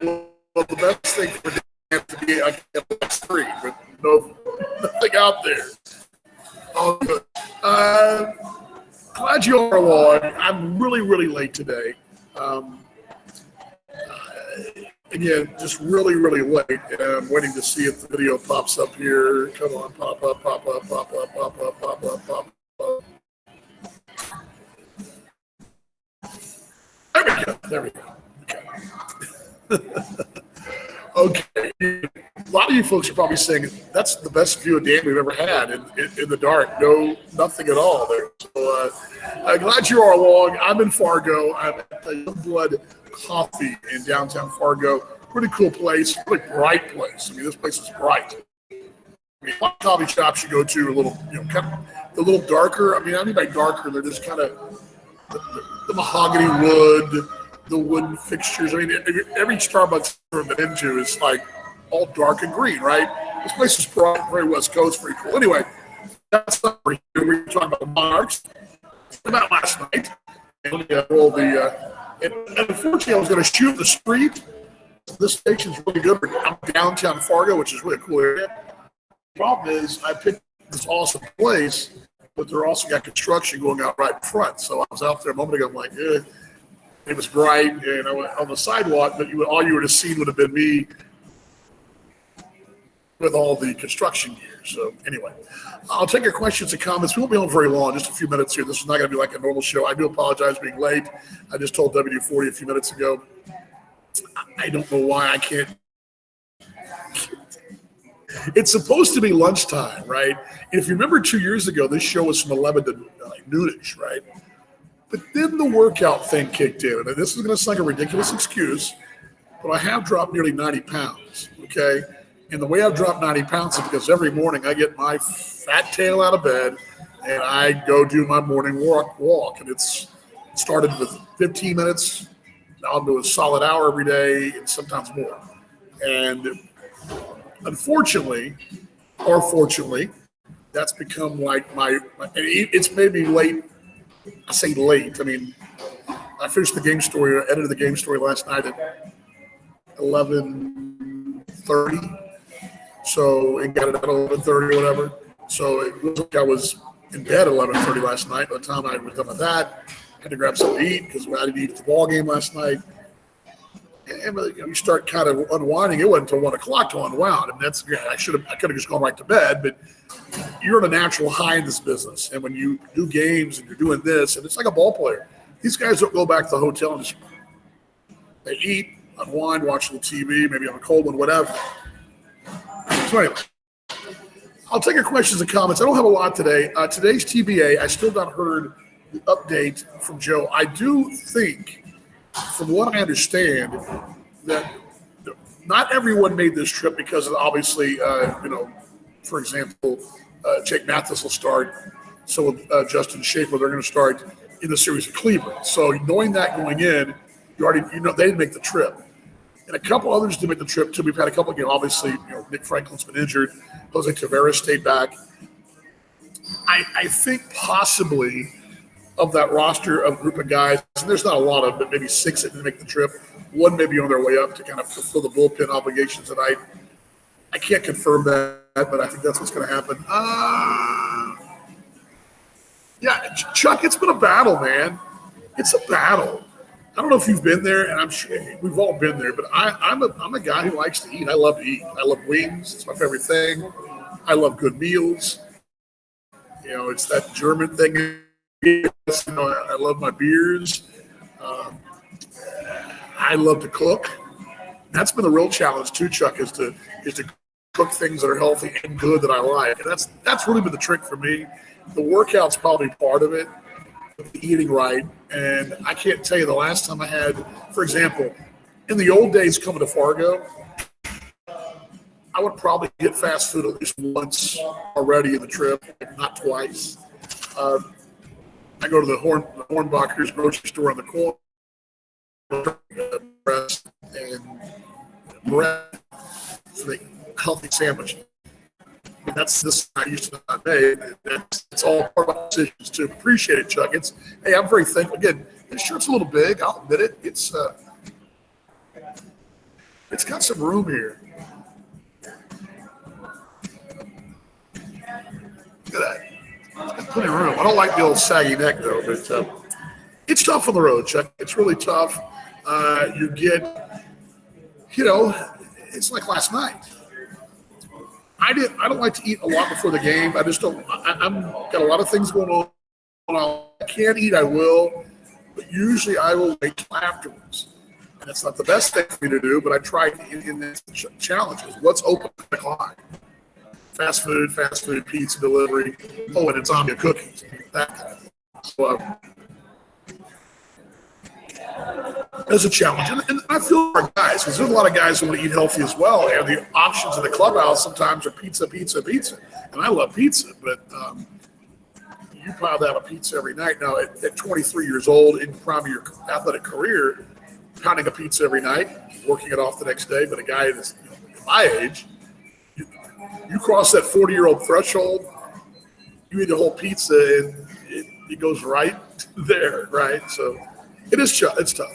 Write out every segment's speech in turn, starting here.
well, the best thing for Dan to be like a 3, but nothing out there. All good. Glad you are along. I'm really, really late today. Um, Again, just really, really late. And I'm waiting to see if the video pops up here. Come on, pop up, pop up, pop up, pop up, pop up, pop up. There we go. Okay. A lot of you folks are probably saying that's the best view of Dan we've ever had in the dark. No, nothing at all there. So I'm glad you are along. I'm in Fargo. I'm at the Youngblood Coffee in downtown Fargo. Pretty cool place. Really bright place. I mean, this place is bright. I mean, a lot of coffee shops you go to are a little, kind of a little darker. I mean, I mean by darker, they're just kind of the mahogany wood, the wooden fixtures. I mean, every Starbucks room I've been into is like all dark and green, right? This place is bright, very West Coast, very cool. Anyway, that's not here. We were talking about the Monarchs about last night. And unfortunately, I was going to shoot the street. This station's really good. I'm downtown Fargo, which is really a cool area. The problem is I picked this awesome place, but they're also got construction going out right in front. So I was out there a moment ago. I'm like, it was bright, and I went on the sidewalk, but all you would have seen would have been me with all the construction gear. So anyway, I'll take your questions and comments. We won't be on very long, just a few minutes here. This is not going to be like a normal show. I do apologize for being late. I just told WD-40 a few minutes ago. I don't know why I can't. It's supposed to be lunchtime, right? And if you remember 2 years ago, this show was from 11 to noonish, right? But then the workout thing kicked in. And this is going to sound like a ridiculous excuse, but I have dropped nearly 90 pounds, okay? And the way I've dropped 90 pounds is because every morning I get my fat tail out of bed and I go do my morning walk. And it's started with 15 minutes. I'll do a solid hour every day and sometimes more. And unfortunately, or fortunately, that's become like it's made me late. I say late. I mean, I finished the game story, edited the game story last night at 11:30. So, and got it at 11:30 or whatever. So it was like I was in bed at 11:30 last night. By the time I was done with that, had to grab something to eat because I didn't eat at the ball game last night. And you start kind of unwinding. It wasn't until 1 o'clock to unwound. And that's I could have just gone right to bed, but you're in a natural high in this business. And when you do games and you're doing this, and it's like a ball player. These guys don't go back to the hotel and just they eat, unwind, watch a little TV, maybe on a cold one, whatever. So anyway, I'll take your questions and comments. I don't have a lot today. Today's TBA, I still not heard the update from Joe. I do think, from what I understand, that not everyone made this trip because of obviously, for example, Jake Mathis will start. So will Justin Schaefer. They're going to start in the series of Cleveland. So knowing that going in, they didn't make the trip. And a couple others did make the trip too. We've had a couple of games. Obviously, Nick Franklin's been injured. Jose Tavares stayed back. I think possibly of that roster of group of guys, and there's not a lot of, but maybe 6 that didn't make the trip. One may be on their way up to kind of fulfill the bullpen obligations tonight. I can't confirm that, but I think that's what's going to happen. Yeah, Chuck, it's been a battle, man. It's a battle. I don't know if you've been there, and I'm sure we've all been there, but I'm a guy who likes to eat. I love to eat. I love wings. It's my favorite thing. I love good meals. It's that German thing. I love my beers. I love to cook. That's been the real challenge too, Chuck, is to cook things that are healthy and good that I like. And that's really been the trick for me. The workout's probably part of it, eating right. And I can't tell you the last time I had, for example, in the old days coming to Fargo, I would probably get fast food at least once already in the trip, if not twice. I go to the Hornbacher's grocery store on the corner and bread for the healthy sandwich. That's this I used to not make. It's all part of my decisions too. Appreciate it, Chuck. I'm very thankful. Again, this shirt's a little big. I'll admit it. It's It's got some room here. Look at that. It's got plenty of room. I don't like the old saggy neck though, but it's tough on the road, Chuck. It's really tough. You get, it's like last night. I don't like to eat a lot before the game. I just don't. I'm got a lot of things going on. I can't eat. I will, but usually I will wait till afterwards. And it's not the best thing for me to do, but I try in this challenges. What's open at the clock? Fast food, pizza delivery. Oh, and insomnia cookies. That kind of thing. So there's a challenge, and I feel for our guys because there's a lot of guys who want to eat healthy as well, and the options in the clubhouse sometimes are pizza, and I love pizza, but you probably have a pizza every night now. At 23 years old, in prime of your athletic career, pounding a pizza every night, working it off the next day. But a guy that's my age, you cross that 40-year-old threshold, you eat a whole pizza, and it goes right there, right? So it's tough.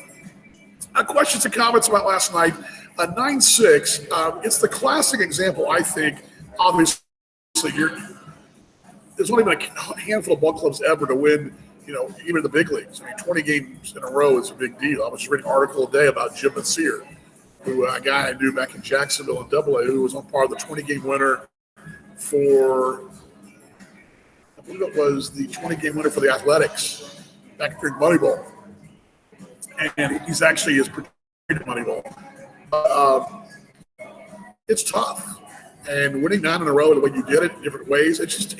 Questions and comments about last night. 9-6. It's the classic example, I think. Obviously, there's only been a handful of ball clubs ever to win, even the big leagues. I mean, 20 games in a row is a big deal. I was reading an article today about Jim Maseer, who a guy I knew back in Jacksonville in AA, who was on par of the 20-game winner for, I believe it was the 20-game winner for the Athletics back during Moneyball. And he's actually his predicted Moneyball. It's tough. And winning 9 in a row the way you did it in different ways, it's just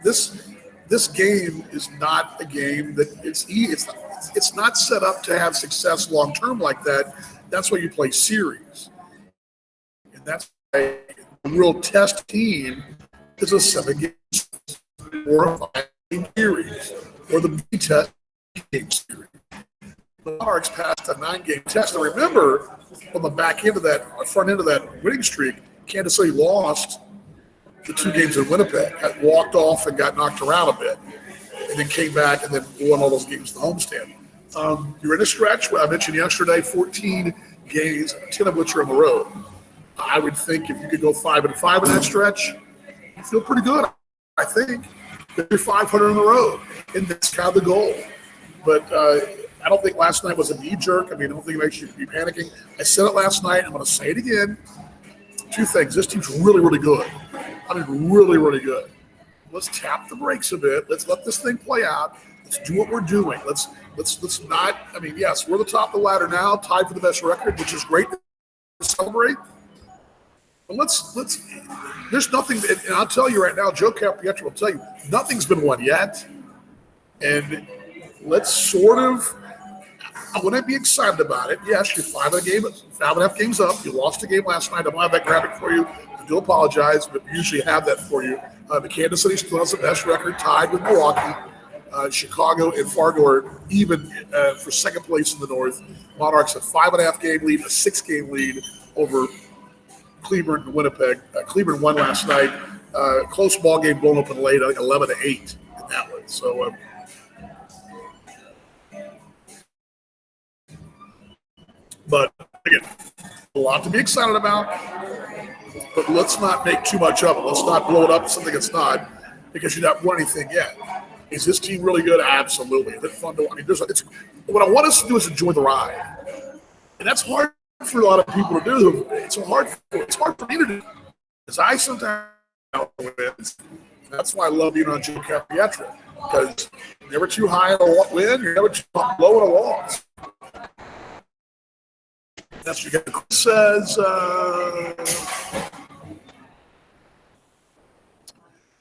this game is not a game that it's not set up to have success long term like that. That's why you play series, and that's why a real test team is a 7-game or a 5-game series or the B test game series. The Monarchs passed a 9-game test. And remember, on the back end of that, front end of that winning streak, Kansas City lost the 2 games in Winnipeg, got walked off and got knocked around a bit, and then came back and then won all those games in the homestand. You're in a stretch. I mentioned yesterday, 14 games, 10 of which are on the road. I would think if you could go 5-5 in that stretch, you feel pretty good. I think you're 500 on the road, and that's kind of the goal. But I don't think last night was a knee jerk. I mean, I don't think it makes you be panicking. I said it last night. I'm going to say it again. 2 things. This team's really, really good. I mean, really, really good. Let's tap the brakes a bit. Let's let this thing play out. Let's do what we're doing. Let's not. I mean, yes, we're the top of the ladder now, tied for the best record, which is great to celebrate. But let's. There's nothing, and I'll tell you right now, Joe Caprietro will tell you, nothing's been won yet, and let's sort of. I wouldn't be excited about it. Yes, you're 5.5 games up. You lost a game last night. I don't have that graphic for you. I do apologize, but we usually have that for you. The Kansas City still has the best record, tied with Milwaukee. Chicago and Fargo are even for second place in the North. Monarchs a 5.5 game lead, a 6-game lead over Cleveland and Winnipeg. Cleveland won last night. Close ball game blown open late, I think 11-8 in that one. So. But again, a lot to be excited about. But let's not make too much of it. Let's not blow it up to something it's not, because you're not won anything yet. Is this team really good? Absolutely. Is it fun to? I mean, what I want us to do is enjoy the ride, and that's hard for a lot of people to do. It's hard for me to do, because I sometimes win. That's why I love being on Joe Caprietro, because you're never too high on a win, you're never too low on a loss. That's what Chris says.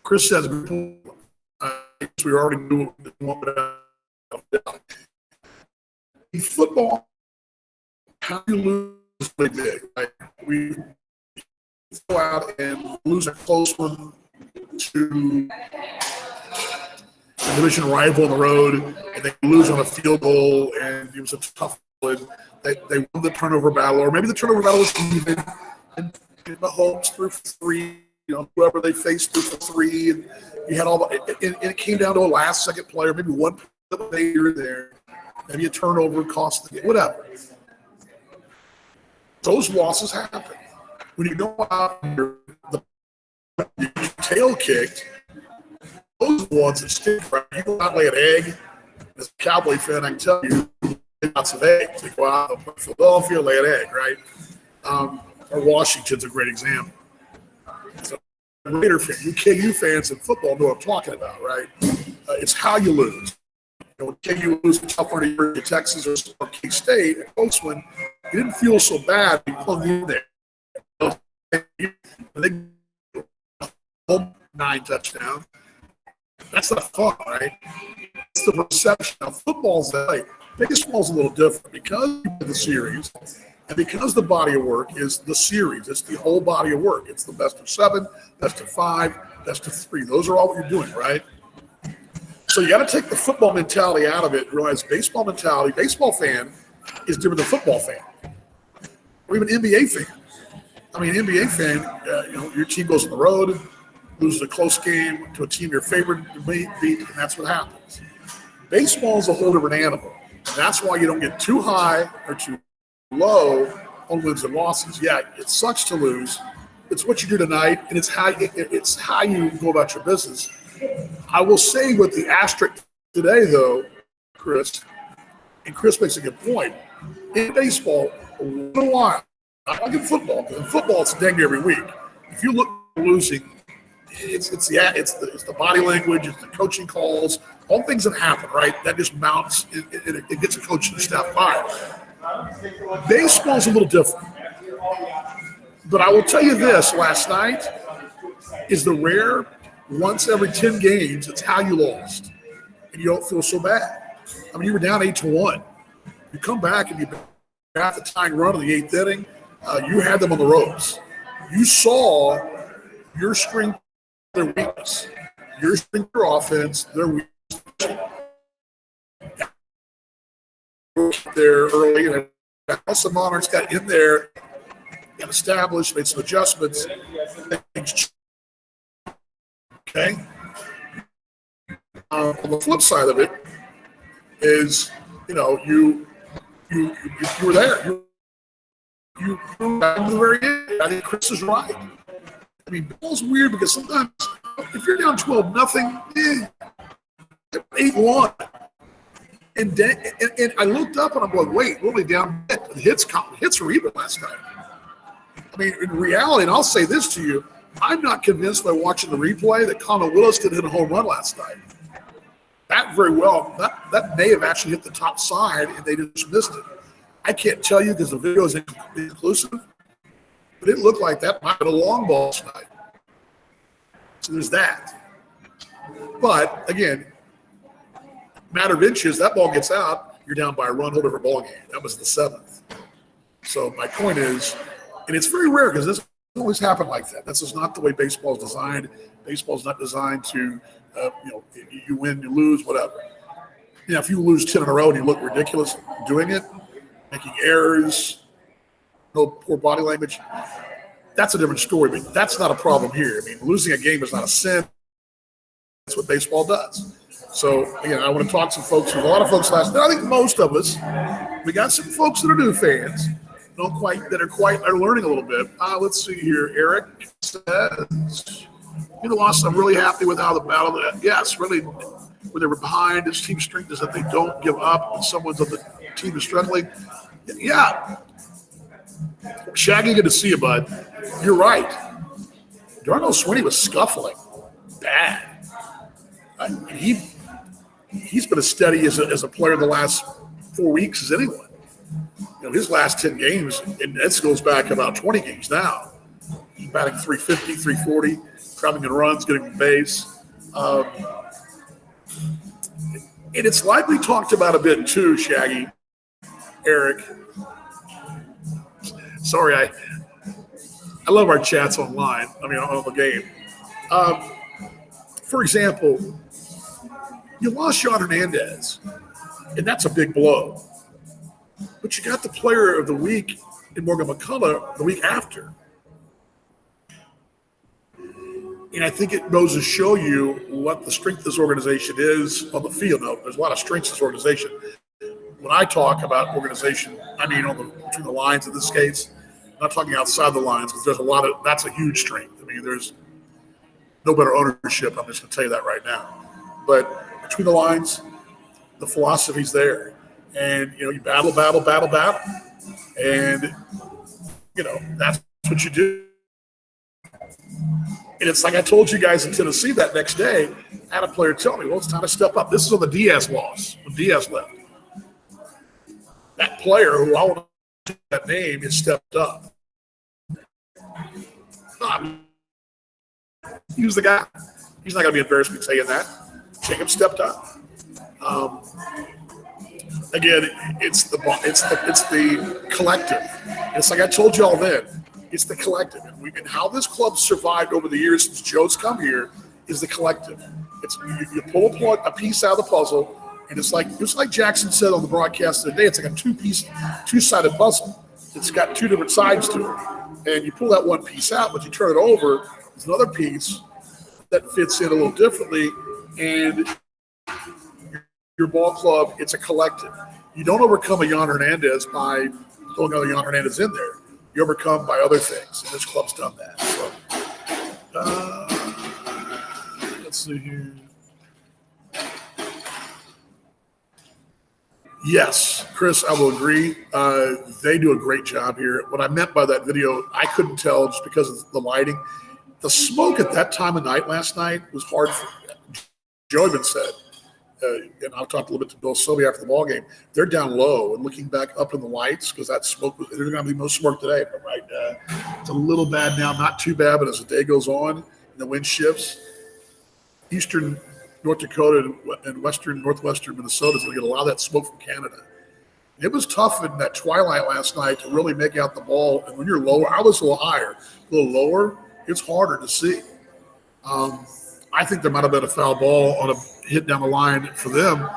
Chris says we already knew in football. How do you lose really big? Right? We go out and lose a close one to a division rival on the road, and they lose on a field goal, and it was a tough one. They won the turnover battle, or maybe the turnover battle was even, and Mahomes threw for 3, whoever they faced threw for 3, and you had all and it came down to a last-second player, maybe one play here and there, maybe a turnover cost the game, whatever. Those losses happen. When you go out and your tail kicked, those ones that stick, right? You go out and lay an egg. As a Cowboy fan, I can tell you, lots of eggs. You go out and Philadelphia, lay an egg, right? Or Washington's a great example. So, Raider fan, you KU fans in football know what I'm talking about, right? It's how you lose. When KU lose to California, Texas, or K-State, at close one, you didn't feel so bad. You hung in there. They 9 touchdowns. That's not fun, right? It's the perception. Now, football's that way. Baseball's a little different because of the series and because the body of work is the series. It's the whole body of work. It's the best of 7, best of 5, best of 3. Those are all what you're doing, right? So you got to take the football mentality out of it and realize baseball mentality, baseball fan is different than football fan or even NBA fan. I mean, NBA fan, your team goes on the road, loses a close game to a team you're favored to beat, and that's what happens. Baseball is a whole different animal. And that's why you don't get too high or too low on wins and losses. Yeah, it sucks to lose. It's what you do tonight, and it's how you go about your business. I will say with the asterisk today, though, Chris, and Chris makes a good point. In baseball, a little while, not like in football, because in football it's dang every week. If you look at losing, it's the body language, it's the coaching calls, all things that happen, right? That just mounts, it gets a coaching staff fired. Baseball's a little different. But I will tell you this, last night is the rare once every 10 games, it's how you lost. And you don't feel so bad. I mean, you were down 8-1. You come back and you got the tying run of the 8th inning. You had them on the ropes. You saw your strength, their weakness. Your strength, your offense, their weakness. There early, and once the Monarchs got in there, got established, made some adjustments. Okay. On the flip side of it is, you were there. You got to the very end. I think Chris is right. I mean, ball's weird because sometimes if you're down 12-0, 8-1. And I looked up and I'm going, wait, we're only down hits were even last night. I mean, in reality, and I'll say this to you, I'm not convinced by watching the replay that Connor Willis didn't hit a home run last night. That very well, that may have actually hit the top side and they just missed it. I can't tell you because the video is inconclusive, but it looked like that might have been a long ball tonight. So there's that. But again, matter of inches, that ball gets out, you're down by a run, whole different ball game. That was the 7th. So my point is, and it's very rare because this doesn't always happen like that. That's just not the way baseball is designed. Baseball is not designed to, you win, you lose, whatever. If you lose 10 in a row and you look ridiculous doing it, making errors, no poor body language, that's a different story. But that's not a problem here. I mean, losing a game is not a sin. That's what baseball does. So, again, I want to talk to some folks. There's a lot of folks last night. I think most of us, we got some folks that are new fans, that are learning a little bit. Let's see here. Eric says, in the loss, I'm really happy with how the battle. Yes, really, when they were behind, this team's strength is that they don't give up when someone's on the team is struggling. Yeah. Shaggy, good to see you, bud. You're right. Darnell Swinney was scuffling bad. He's been as steady as a player the last 4 weeks as anyone. His last 10 games, and that goes back about 20 games now. He's batting 350, 340, traveling in runs, getting the base. And it's likely talked about a bit too, Shaggy, Eric. Sorry, I love our chats online. On the game. For example, you lost Sean Hernandez, and that's a big blow. But you got the player of the week in Morgan McCullough the week after. And I think it goes to show you what the strength of this organization is on the field. Now, there's a lot of strengths to this organization. When I talk about organization, I mean between the lines in this case, I'm not talking outside the lines because there's a lot of that's a huge strength. I mean, there's no better ownership. I'm just going to tell you that right now. But between the lines, the philosophy's there, and you battle, and that's what you do. And it's like I told you guys in Tennessee that next day, I had a player tell me, well, it's time to step up. This is on the Diaz loss, when Diaz left. That player, who I want to that name, has stepped up. He was the guy. He's not going to be embarrassed me saying that. Jacob stepped up. Again, it's the collective. It's like I told you all then. It's the collective, and how this club survived over the years since Joe's come here is the collective. It's you pull a piece out of the puzzle, and it's like Jackson said on the broadcast the other day. It's like a two-sided puzzle. It's got two different sides to it, and you pull that one piece out, but you turn it over. There's another piece that fits in a little differently, and your ball club, it's a collective. You don't overcome a Jan Hernandez by throwing another Jan Hernandez in there. You overcome by other things, and this club's done that. So, let's see here. Yes, Chris, I will agree. They do a great job here. What I meant by that video, I couldn't tell just because of the lighting. The smoke at that time of night last night was hard. Joe even said, and I'll talk a little bit to Bill Sylvia after the ball game. They're down low and looking back up in the lights because that smoke. There's going to be no smoke today, but it's a little bad now. Not too bad, but as the day goes on and the wind shifts, eastern North Dakota and northwestern Minnesota is going to get a lot of that smoke from Canada. It was tough in that twilight last night to really make out the ball. And when you're lower, I was a little higher, a little lower. It's harder to see. I think there might have been a foul ball on a hit down the line for them,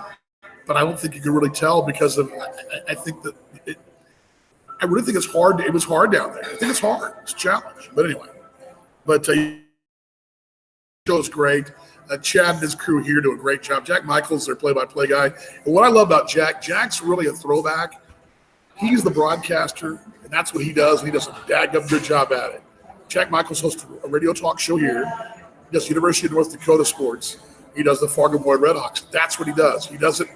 but I don't think you could really tell because of. I think that I really think it's hard. It was hard down there. I think it's hard. It's a challenge. But anyway, Joe's great. Chad and his crew here do a great job. Jack Michaels, their play-by-play guy. And what I love about Jack's really a throwback. He's the broadcaster, and that's what he does. And he does a dadgum good job at it. Jack Michaels hosts a radio talk show here. He does University of North Dakota sports. He does the Fargo Boyd Redhawks. That's what he does. He does a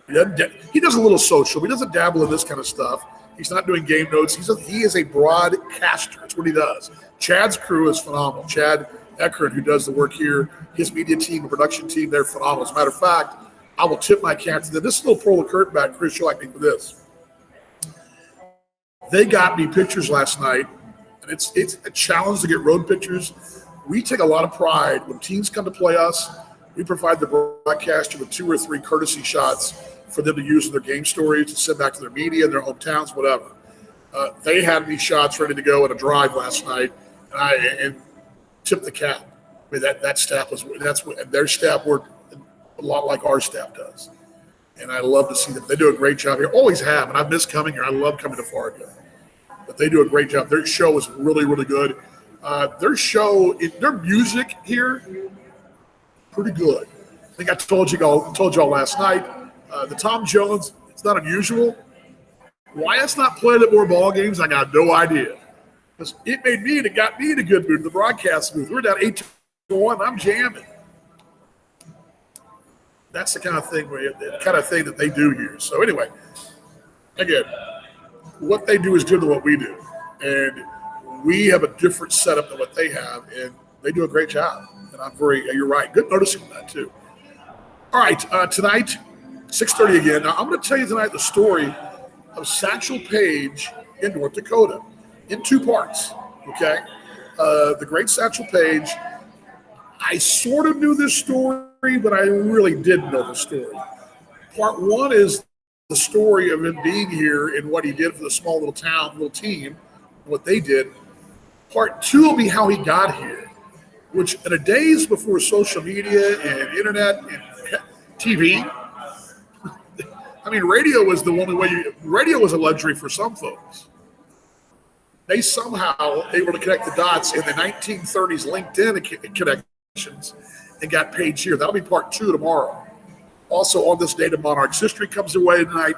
little social. He doesn't dabble in this kind of stuff. He's not doing game notes. He is a broadcaster. That's what he does. Chad's crew is phenomenal. Chad Eckert, who does the work here, his media team and production team, they're phenomenal. As a matter of fact, I will tip my cap to them. This little pull the curtain back, Chris, you'll like me for this. They got me pictures last night, and it's a challenge to get road pictures. We take a lot of pride when teams come to play us. We provide the broadcaster with 2 or 3 courtesy shots for them to use in their game stories to send back to their media, their hometowns, whatever. They had these shots ready to go at a drive last night, and tipped the cap. I mean, that staff their staff worked a lot like our staff does, and I love to see them. They do a great job here. Always have, and I've missed coming here. I love coming to Fargo, but they do a great job. Their show is really, really good. Their music here, pretty good. I think I told you all last night. The Tom Jones, it's not unusual. Why it's not played at more ball games, I got no idea. Because it got me in a good mood, the broadcast booth. We're down 8-1, I'm jamming. That's the kind of thing that they do here. So anyway, again, what they do is different than what we do. And we have a different setup than what they have, and they do a great job. And you're right. Good noticing that too. All right, tonight, 6:30 again. Now, I'm going to tell you tonight the story of Satchel Paige in North Dakota in 2 parts, okay? The great Satchel Paige. I sort of knew this story, but I really didn't know the story. Part 1 is the story of him being here and what he did for the small little team, what they did. Part 2 will be how he got here, which in the days before social media and internet and TV, I mean, radio was the only way. Radio was a luxury for some folks. They somehow able to connect the dots in the 1930s LinkedIn connections and got Paige here. That'll be part 2 tomorrow. Also on this day, the Monarchs history comes away tonight.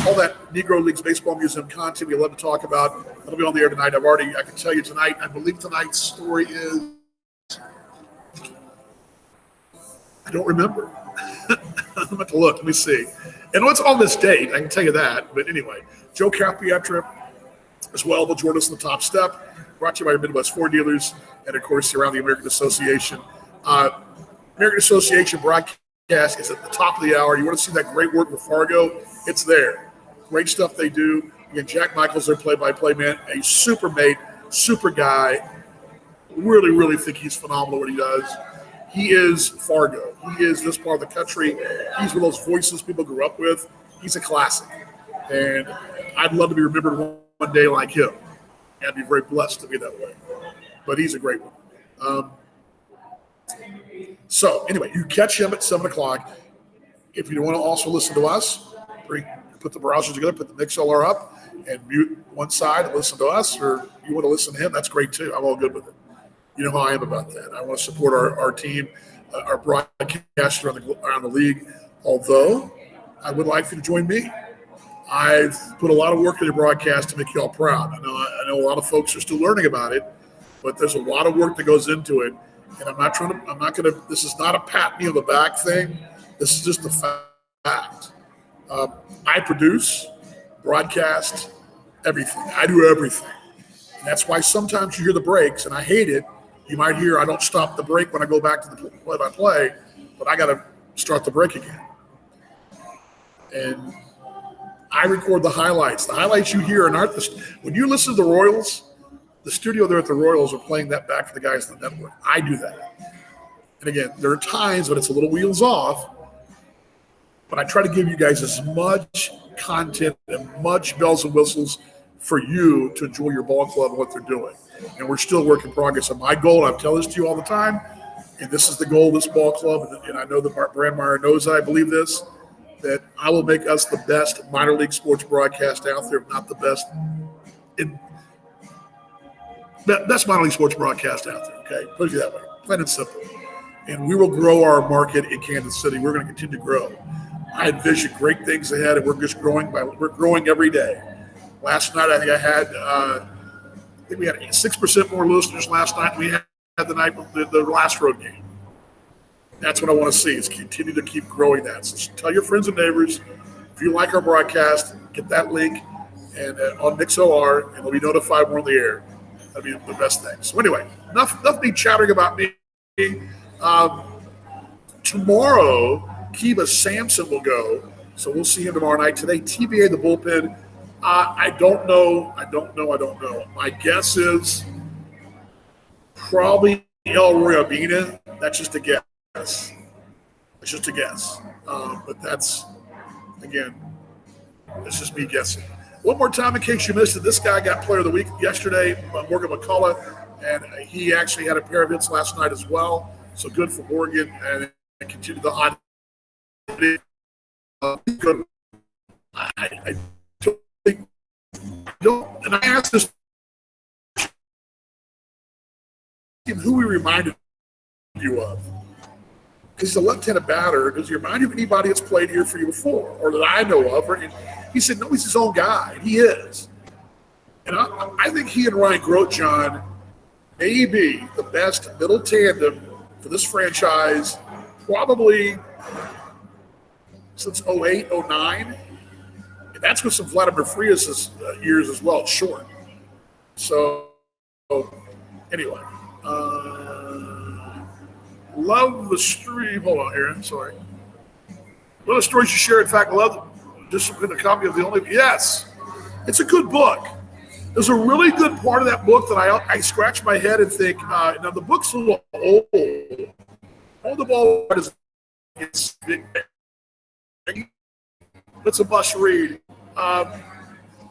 All that Negro Leagues Baseball Museum content we love to talk about. That'll be on the air tonight. I can tell you tonight, I believe tonight's story is, I don't remember. I'm about to look. Let me see. And it's on this date. I can tell you that. But anyway, Joe Capietra as well will join us on the top step. Brought to you by your Midwest Ford dealers and, of course, around the American Association. American Association broadcast is at the top of the hour. You want to see that great work with Fargo? It's there. Great stuff they do. Again, Jack Michaels, their play-by-play man, a super mate, super guy. Really, really think he's phenomenal what he does. He is Fargo. He is this part of the country. He's one of those voices people grew up with. He's a classic. And I'd love to be remembered one day like him. I'd be very blessed to be that way. But he's a great one. So anyway, you catch him at 7 o'clock. If you want to also listen to us, put the browsers together, put the MixLR up, and mute one side and listen to us, or you want to listen to him, that's great too. I'm all good with it. You know how I am about that. I want to support our team, our broadcasters around the league, although I would like for you to join me. I've put a lot of work in the broadcast to make you all proud. I know a lot of folks are still learning about it, but there's a lot of work that goes into it. And this is not a pat me on the back thing. This is just a fact. I produce, broadcast, everything. I do everything. And that's why sometimes you hear the breaks, and I hate it. You might hear I don't stop the break when I go back to the play-by-play, but I got to start the break again. And I record the highlights. The highlights you hear aren't when you listen to the Royals, the studio there at the Royals are playing that back for the guys on the network. I do that. And again, there are times when it's a little wheels off, but I try to give you guys as much content and much bells and whistles for you to enjoy your ball club and what they're doing. And we're still work in progress. And my goal, and I tell this to you all the time, and this is the goal of this ball club, and I know that Brandmeier knows that I believe this, that I will make us the best minor league sports broadcast out there, if not the best best minor league sports broadcast out there, okay? Put it that way, plain and simple. And we will grow our market in Kansas City. We're going to continue to grow. I envision great things ahead, and we're just growing. We're growing every day. Last night, I think we had 6% more listeners last night than we had the night of the last road game. That's what I want to see, is continue to keep growing that. So tell your friends and neighbors, if you like our broadcast, get that link and on MixLR, and they'll be notified when we're on the air. That'd be the best thing. So anyway, enough me chattering about me. Tomorrow, Kiba Sampson will go, so we'll see him tomorrow night. Today, TBA, the bullpen. I don't know. My guess is probably Elroy Abina. That's just a guess. It's just a guess. But that's, again, it's just me guessing. One more time in case you missed it, this guy got Player of the Week yesterday, Morgan McCullough, and he actually had a pair of hits last night as well. So good for Morgan, and continue the hot. I don't, and I asked this, who we reminded you of. Because he's a left-handed batter. Does he remind you of anybody that's played here for you before, or that I know of? And he said, no, he's his own guy. And he is. And I think he and Ryan Grotjohn may be the best middle tandem for this franchise, probably since 08, 09. And that's with some Vladimir Frias' years as well, short. So, anyway. Love the stream. Hold on, Aaron. Sorry. Love the stories you share. In fact, love just a copy of the only. Yes, it's a good book. There's a really good part of that book that I scratch my head and think. Now the book's a little old. All the ball is it's a must read.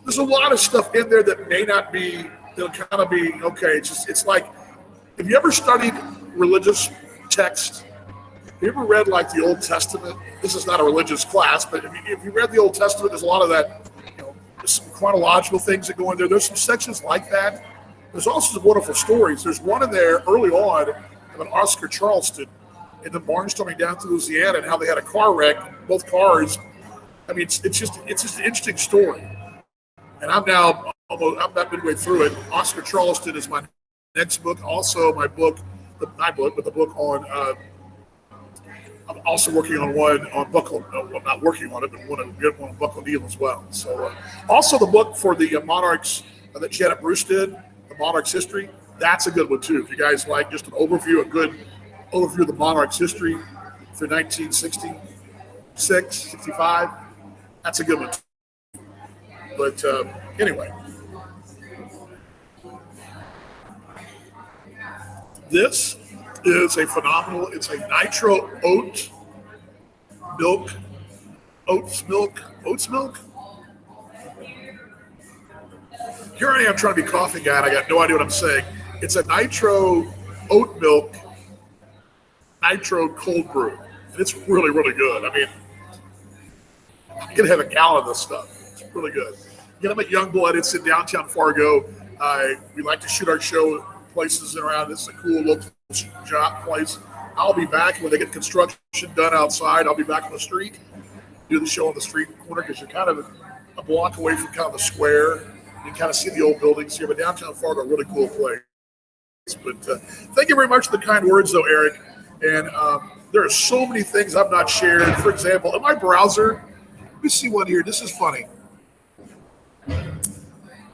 There's a lot of stuff in there that may not be. They'll kind of be okay. It's like, have you ever studied religious text? Have you ever read like the Old Testament? This is not a religious class, but if you read the Old Testament, there's a lot of that, there's some chronological things that go in there. There's some sections like that. There's also some wonderful stories. There's one in there early on of an Oscar Charleston and the barnstorming down to Louisiana and how they had a car wreck, both cars. I mean, it's just an interesting story. And I'm not midway through it. Oscar Charleston is my next book. Also, my book, but the book on. I'm also working on one on Buckle. I'm not working on it, but want to get one on Buckle Neal as well. So, also the book for the Monarchs that Janet Bruce did, the Monarchs history. That's a good one too. If you guys like just an overview, a good overview of the Monarchs history for 1966, 65. That's a good one. But anyway, this is a phenomenal. It's a nitro oats milk. Here I am trying to be a coffee guy, and I got no idea what I'm saying. It's a nitro oat milk, nitro cold brew, and it's really, really good. I mean, I can have a gallon of this stuff. It's really good. Again, I'm at Youngblood. It's in downtown Fargo. We like to shoot our show places around. This is a cool local job place. I'll be back when they get construction done outside. I'll be back on the street, do the show on the street corner because you're kind of a block away from kind of the square. You kind of see the old buildings here, but downtown Fargo, a really cool place. But thank you very much for the kind words, though, Eric. And there are so many things I've not shared. For example, in my browser, let me see one here. This is funny.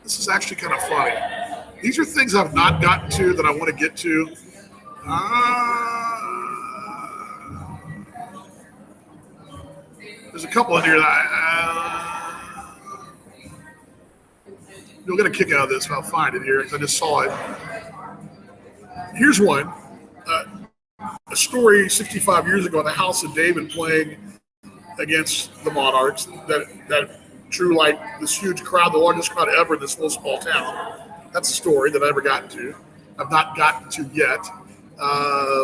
This is actually kind of funny. These are things I've not gotten to that I want to get to. There's a couple in here that you'll get a kick out of this if I'll find it here because I just saw it. Here's one. A story 65 years ago in the house of David playing against the Monarchs that drew like this huge crowd, the largest crowd ever in this little small town. That's a story that I've never gotten to. I've not gotten to yet.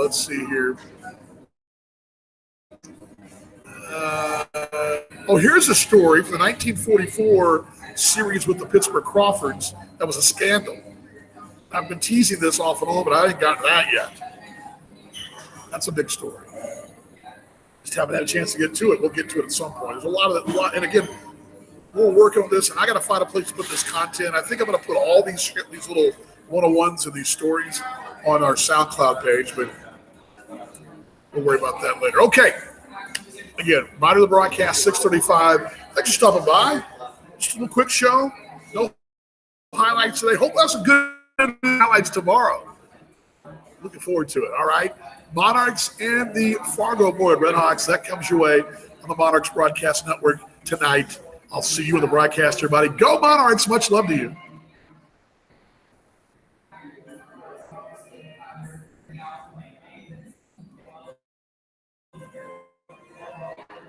Let's see here. Here's a story from the 1944 series with the Pittsburgh Crawfords that was a scandal. I've been teasing this off and on, but I ain't gotten that yet. That's a big story. Just haven't had a chance to get to it. We'll get to it at some point. There's a lot of that. And again, we're working on this, and I got to find a place to put this content. I think I'm going to put all these little 101s and these stories on our SoundCloud page, but we'll worry about that later. Okay. Again, reminder of the broadcast, 6:35. Thanks for stopping by. Just a little quick show. No highlights today. Hope that's some good highlights tomorrow. Looking forward to it. All right. Monarchs and the Fargo Boyd Redhawks. That comes your way on the Monarchs Broadcast Network tonight. I'll see you in the broadcast, everybody. Go Monarchs. Much love to you.